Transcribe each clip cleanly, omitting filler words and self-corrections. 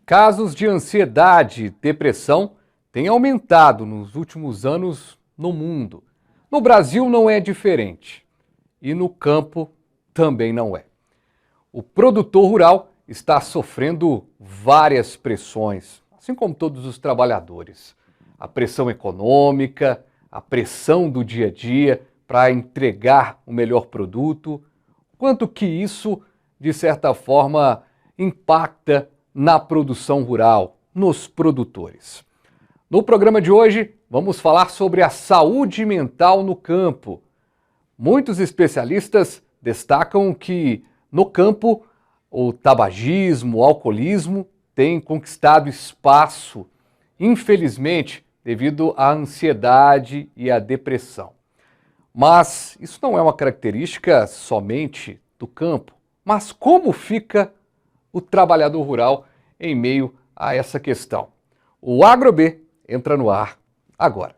Casos de ansiedade e depressão têm aumentado nos últimos anos no mundo. No Brasil não é diferente. E no campo também não é. O produtor rural está sofrendo várias pressões, assim como todos os trabalhadores. A pressão econômica, a pressão do dia a dia para entregar o melhor produto, quanto que isso, de certa forma, impacta na produção rural, nos produtores. No programa de hoje, vamos falar sobre a saúde mental no campo. Muitos especialistas destacam que, no campo, o tabagismo, o alcoolismo têm conquistado espaço, infelizmente, devido à ansiedade e à depressão. Mas isso não é uma característica somente do campo. Mas como fica o trabalhador rural em meio a essa questão? O AgroB entra no ar agora.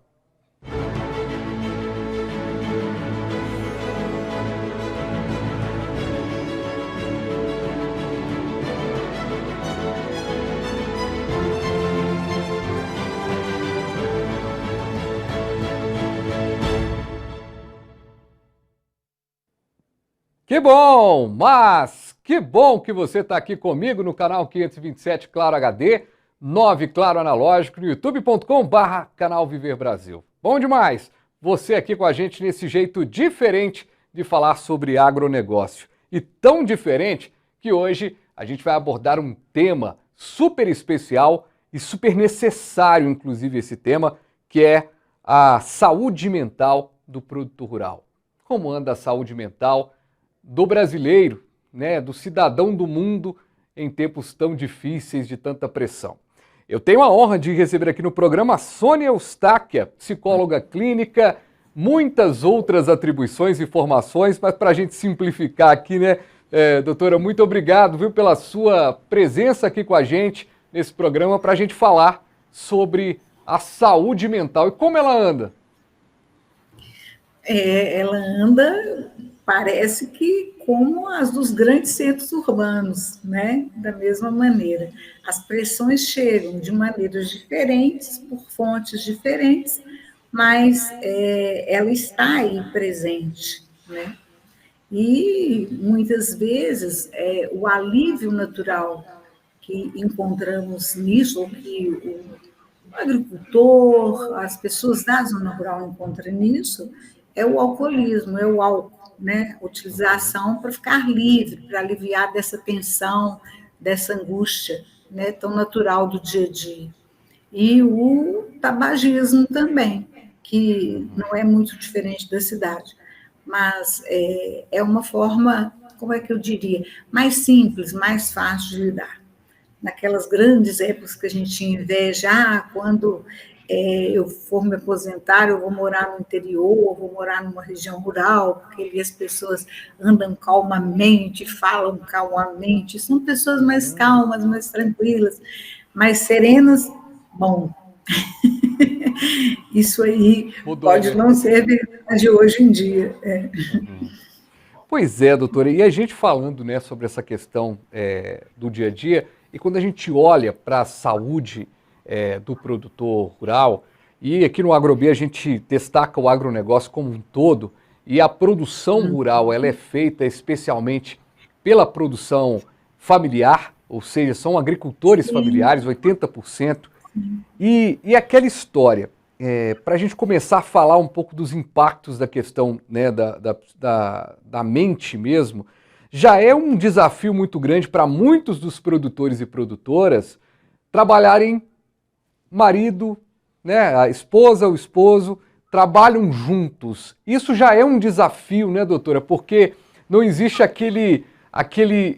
Que bom, mas que bom que você está aqui comigo no canal 527 Claro HD, 9 Claro Analógico, no youtube.com/canal Viver Brasil. Bom demais você aqui com a gente nesse jeito diferente de falar sobre agronegócio. E tão diferente que hoje a gente vai abordar um tema super especial e super necessário, inclusive esse tema, que é a saúde mental do produtor rural. Como anda a saúde mental do brasileiro, né, do cidadão do mundo em tempos tão difíceis de tanta pressão. Eu tenho a honra de receber aqui no programa a Sônia Eustáquia, psicóloga clínica, muitas outras atribuições e formações, mas para a gente simplificar aqui, né, doutora, muito obrigado, viu, pela sua presença aqui com a gente nesse programa para a gente falar sobre a saúde mental e como ela anda. Ela anda, parece que como as dos grandes centros urbanos, né? Da mesma maneira. As pressões chegam de maneiras diferentes, por fontes diferentes, mas ela está aí presente, né? E muitas vezes o alívio natural que encontramos nisso, ou que o agricultor, as pessoas da zona rural encontram nisso, é o alcoolismo, é o álcool, né? Utilização para ficar livre, para aliviar dessa tensão, dessa angústia, né? Tão natural do dia a dia. E o tabagismo também, que não é muito diferente da cidade, mas é uma forma, como é que eu diria, mais simples, mais fácil de lidar. Naquelas grandes épocas que a gente tinha inveja, quando eu for me aposentar, eu vou morar no interior, eu vou morar numa região rural, porque ali as pessoas andam calmamente, falam calmamente, são pessoas mais calmas, mais tranquilas, mais serenas. Bom, isso aí Mudou, pode né? não ser verdade hoje em dia. Uhum. Pois é, doutora, e a gente falando, né, sobre essa questão do dia a dia, e quando a gente olha para a saúde do produtor rural, e aqui no AgroB a gente destaca o agronegócio como um todo, e a produção rural ela é feita especialmente pela produção familiar, ou seja, são agricultores Sim, familiares, 80%, e aquela história, para a gente começar a falar um pouco dos impactos da questão, né, da mente mesmo, já é um desafio muito grande para muitos dos produtores e produtoras trabalharem marido, né, a esposa, o esposo, trabalham juntos. Isso já é um desafio, né, doutora? Porque não existe aquele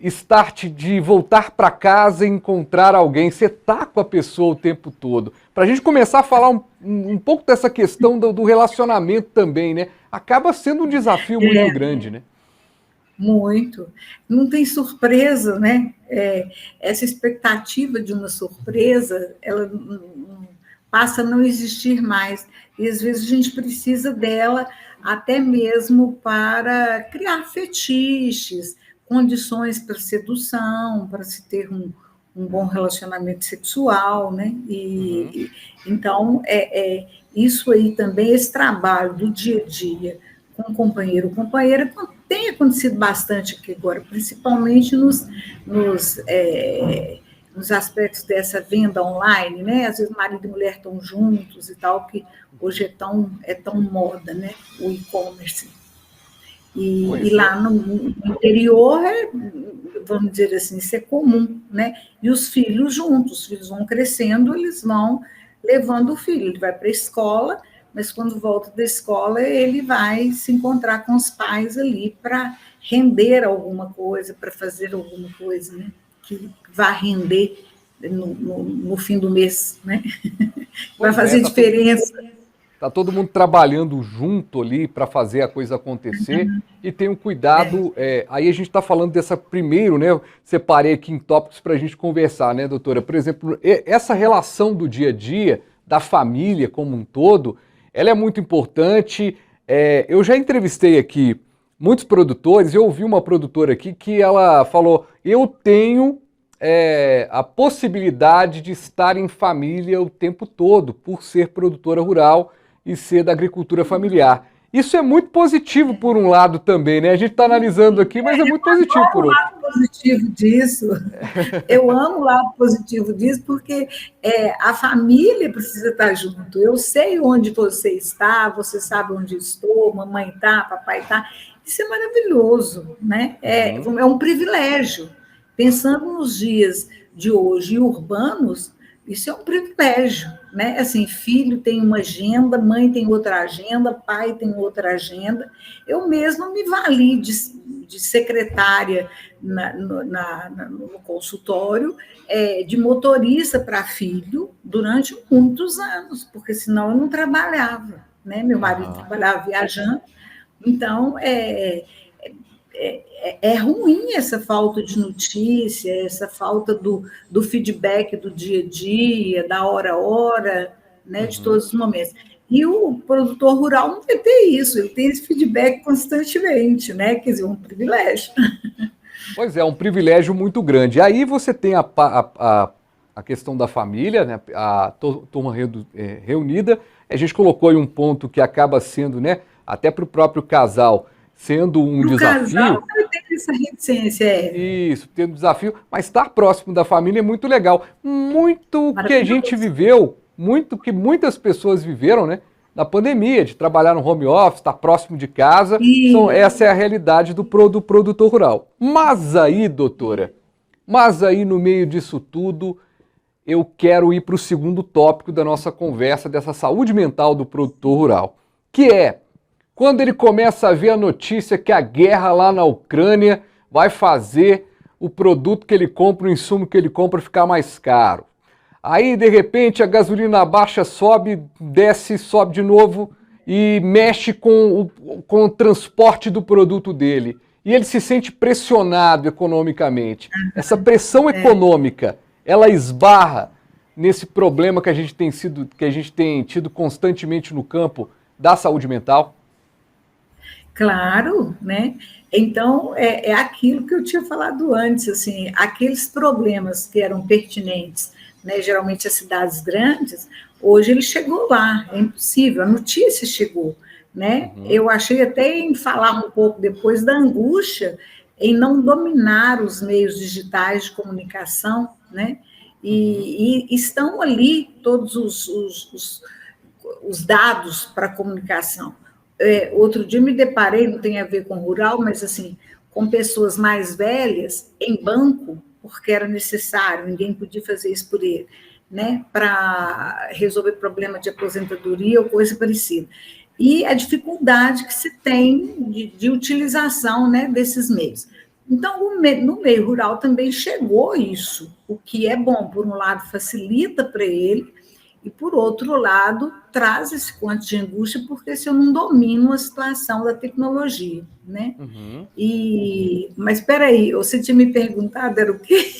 start de voltar para casa e encontrar alguém. Você está com a pessoa o tempo todo. Para a gente começar a falar um pouco dessa questão do relacionamento também, né? Acaba sendo um desafio muito grande, né? muito. Não tem surpresa, né? Essa expectativa de uma surpresa, ela passa a não existir mais. E às vezes a gente precisa dela até mesmo para criar fetiches, condições para sedução, para se ter um um bom relacionamento sexual, né? Então, isso aí também, esse trabalho do dia a dia com o companheiro ou companheira, tem acontecido bastante aqui agora, principalmente nos aspectos dessa venda online, né? Às vezes marido e mulher estão juntos e tal, que hoje é tão moda, né? O e-commerce. E lá no interior, vamos dizer assim, isso é comum, né? E os filhos juntos, os filhos vão crescendo, eles vão levando o filho, ele vai para a escola, mas quando volta da escola, ele vai se encontrar com os pais ali para render alguma coisa, para fazer alguma coisa, né? Que vai render no fim do mês, né? Vai fazer diferença. Está todo mundo trabalhando junto ali para fazer a coisa acontecer e tem um cuidado. Aí a gente está falando dessa primeiro, né? Eu separei aqui em tópicos para a gente conversar, né, doutora? Por exemplo, essa relação do dia a dia, da família como um todo, ela é muito importante. Eu já entrevistei aqui muitos produtores, eu ouvi uma produtora aqui que ela falou: eu tenho a possibilidade de estar em família o tempo todo, por ser produtora rural e ser da agricultura familiar. Isso é muito positivo por um lado também, né? A gente está analisando aqui, mas é muito positivo por outro. Eu amo o lado positivo disso. Eu amo o lado positivo disso, porque a família precisa estar junto. Eu sei onde você está, você sabe onde estou, mamãe está, papai está. Isso é maravilhoso, né? É um privilégio. Pensando nos dias de hoje urbanos, isso é um privilégio, né? Assim, filho tem uma agenda, mãe tem outra agenda, pai tem outra agenda. Eu mesma me vali de secretária no consultório, de motorista para filho durante muitos anos, porque senão eu não trabalhava, né? Meu marido trabalhava viajando, então é ruim essa falta de notícia, essa falta do feedback do dia a dia, da hora a hora, né, de todos os momentos. E o produtor rural não vai ter isso, ele tem esse feedback constantemente, né? Quer dizer, um privilégio. Pois é, um privilégio muito grande. Aí você tem a questão da família, né, a turma reunida. A gente colocou aí um ponto que acaba sendo, né, até para o próprio casal, sendo um desafio. Casal, tem essa reticência. Isso, ter um desafio, mas estar próximo da família é muito legal. Muito que a gente viveu, muito que muitas pessoas viveram, né? Na pandemia, de trabalhar no home office, estar próximo de casa. Essa é a realidade do produtor rural. Mas aí, doutora, no meio disso tudo, eu quero ir para o segundo tópico da nossa conversa, dessa saúde mental do produtor rural, que é quando ele começa a ver a notícia que a guerra lá na Ucrânia vai fazer o produto que ele compra, o insumo que ele compra ficar mais caro. Aí, de repente, a gasolina baixa, sobe, desce, sobe de novo e mexe com o transporte do produto dele. E ele se sente pressionado economicamente. Essa pressão econômica, ela esbarra nesse problema que a gente tem tido constantemente no campo da saúde mental? Claro, né? Então, é aquilo que eu tinha falado antes, assim, aqueles problemas que eram pertinentes, né, geralmente as cidades grandes, hoje ele chegou lá, é impossível, a notícia chegou, né? Eu achei até em falar um pouco depois da angústia em não dominar os meios digitais de comunicação, né? E estão ali todos os dados para comunicação. Outro dia me deparei, não tem a ver com rural, mas assim, com pessoas mais velhas em banco, porque era necessário, ninguém podia fazer isso por ele, né, para resolver problema de aposentadoria ou coisa parecida. E a dificuldade que se tem de utilização, né, desses meios. Então, no meio rural também chegou isso, o que é bom, por um lado, facilita para ele, e, por outro lado, traz esse quanto de angústia, porque se eu não domino a situação da tecnologia, né? Mas, espera aí, você tinha me perguntado, era o quê?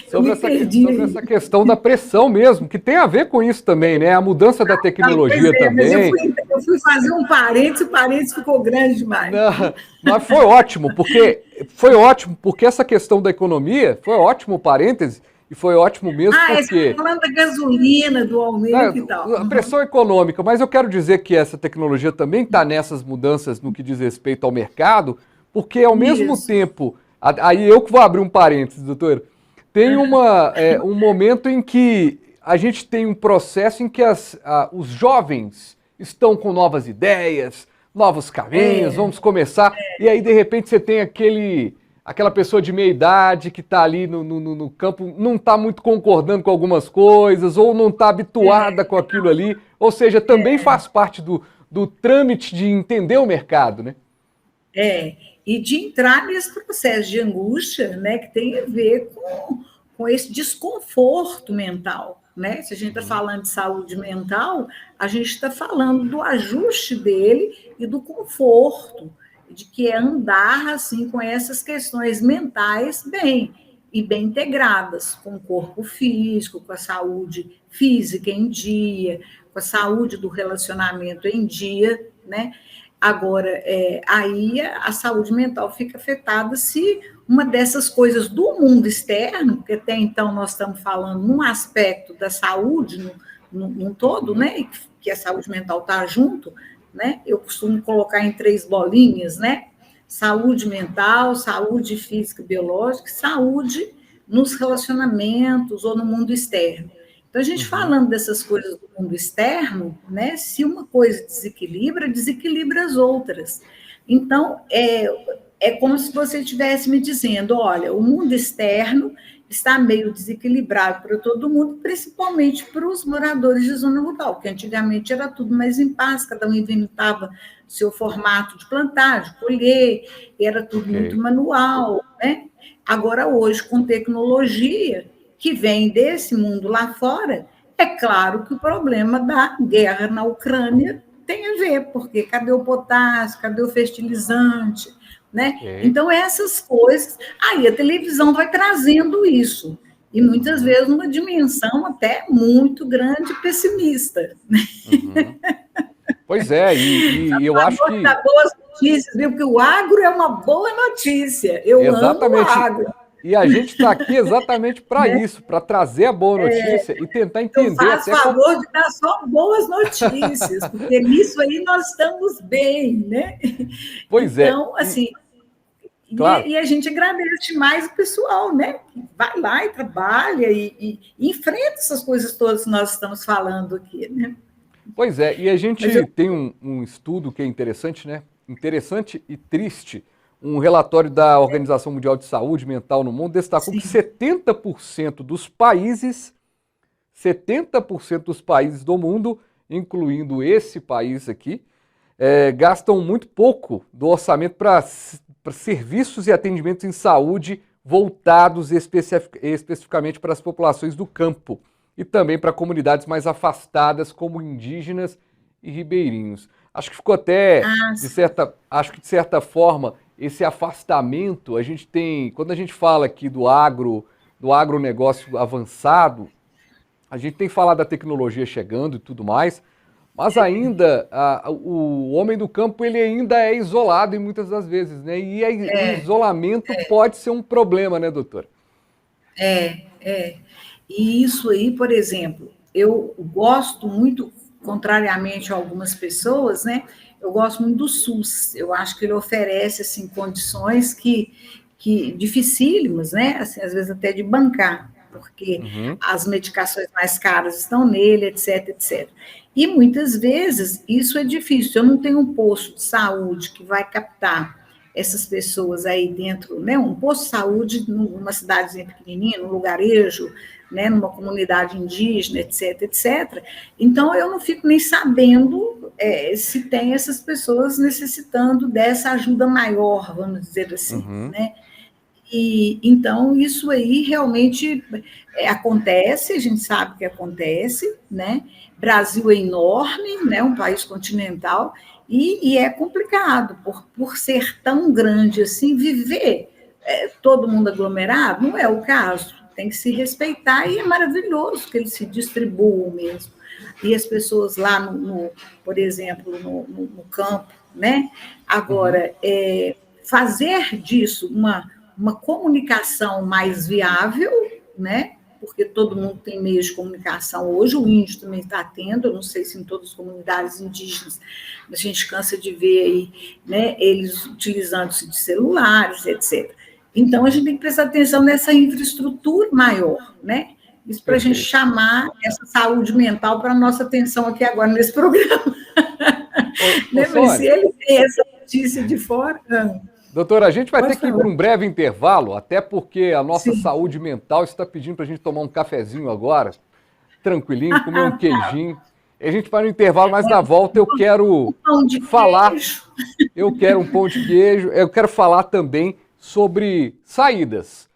Sobre essa questão da pressão mesmo, que tem a ver com isso também, né? A mudança da tecnologia também. Eu fui fazer um parênteses, o parênteses ficou grande demais. Não, mas foi ótimo, porque essa questão da economia, foi ótimo o parêntese, e foi ótimo mesmo Você porque... está falando da gasolina, do aumento e tal. A pressão econômica, mas eu quero dizer que essa tecnologia também está nessas mudanças no que diz respeito ao mercado, porque ao mesmo Isso. tempo, aí eu que vou abrir um parênteses, doutor, tem um momento em que a gente tem um processo em que os jovens estão com novas ideias, novos caminhos, vamos começar, e aí de repente você tem aquela pessoa de meia idade que está ali no campo, não está muito concordando com algumas coisas, ou não está habituada com aquilo ali, ou seja, também faz parte do trâmite de entender o mercado, né? E de entrar nesse processo de angústia, né, que tem a ver com esse desconforto mental, né? Se a gente está falando de saúde mental, a gente está falando do ajuste dele e do conforto, de que é andar assim com essas questões mentais bem integradas com o corpo físico, com a saúde física em dia, com a saúde do relacionamento em dia, né? Agora, aí a saúde mental fica afetada se uma dessas coisas do mundo externo, porque até então nós estamos falando num aspecto da saúde num todo, né? Que a saúde mental está junto, né? Eu costumo colocar em 3 bolinhas, né? Saúde mental, saúde física e biológica, saúde nos relacionamentos ou no mundo externo. Então, a gente falando dessas coisas do mundo externo, né, se uma coisa desequilibra as outras. Então, é como se você estivesse me dizendo, olha, o mundo externo está meio desequilibrado para todo mundo, principalmente para os moradores de zona rural, porque antigamente era tudo mais em paz, cada um inventava seu formato de plantar, de colher, era tudo muito manual, né? Agora, hoje, com tecnologia, que vem desse mundo lá fora, é claro que o problema da guerra na Ucrânia tem a ver, porque cadê o potássio, cadê o fertilizante, né? Então, essas coisas, aí a televisão vai trazendo isso, e muitas vezes numa dimensão até muito grande e pessimista. Pois é, e eu acho que... boas notícias, viu? Porque o agro é uma boa notícia, eu amo o agro. E a gente está aqui exatamente para isso, para trazer a boa notícia e tentar entender. Eu faço favor de dar só boas notícias, porque nisso aí nós estamos bem, né? Pois então, é. assim, claro. e a gente agradece mais o pessoal, né? Vai lá e trabalha e enfrenta essas coisas todas que nós estamos falando aqui, né? Pois é, e a gente tem um estudo que é interessante, né? Interessante e triste. Um relatório da Organização Mundial de Saúde Mental no Mundo destacou que 70% dos países do mundo, incluindo esse país aqui, gastam muito pouco do orçamento para serviços e atendimentos em saúde voltados especificamente para as populações do campo e também para comunidades mais afastadas, como indígenas e ribeirinhos. Acho que ficou até, de certa forma, esse afastamento, a gente tem, quando a gente fala aqui do agronegócio avançado, a gente tem falado da tecnologia chegando e tudo mais, mas ainda o homem do campo ele ainda é isolado em muitas das vezes, né? E o isolamento pode ser um problema, né, doutora? E isso aí, por exemplo, eu gosto muito, contrariamente a algumas pessoas, né? Eu gosto muito do SUS. Eu acho que ele oferece assim condições que dificílimas, né? Assim, às vezes até de bancar, porque as medicações mais caras estão nele, etc, etc. E muitas vezes isso é difícil. Eu não tenho um posto de saúde que vai captar essas pessoas aí dentro, né? Um posto de saúde numa cidadezinha pequenininha, num lugarejo, né? Numa comunidade indígena, etc, etc. Então, eu não fico nem sabendo se tem essas pessoas necessitando dessa ajuda maior, vamos dizer assim, né? E, então, isso aí realmente acontece, a gente sabe que acontece, né? Brasil é enorme, né? Um país continental, e é complicado, por ser tão grande assim, viver todo mundo aglomerado, não é o caso, tem que se respeitar, e é maravilhoso que eles se distribuam mesmo. E as pessoas lá, por exemplo, no campo, né? Agora, fazer disso uma comunicação mais viável, né? porque todo mundo tem meios de comunicação. Hoje o índio também está tendo, eu não sei se em todas as comunidades indígenas, a gente cansa de ver aí, né, eles utilizando-se de celulares, etc. Então, a gente tem que prestar atenção nessa infraestrutura maior, né? Isso para a gente chamar essa saúde mental para a nossa atenção aqui agora nesse programa. Né? Mas se ele tem essa notícia de fora... Doutora, a gente vai ter que ir para um breve intervalo, até porque a nossa saúde mental está pedindo para a gente tomar um cafezinho agora, tranquilinho, comer um queijinho. A gente vai no intervalo, mas na volta eu quero falar... Eu quero um pão de queijo, eu quero falar também sobre saídas.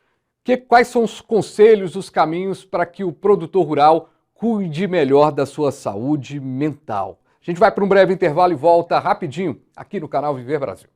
Quais são os conselhos, os caminhos para que o produtor rural cuide melhor da sua saúde mental? A gente vai para um breve intervalo e volta rapidinho aqui no canal Viver Brasil.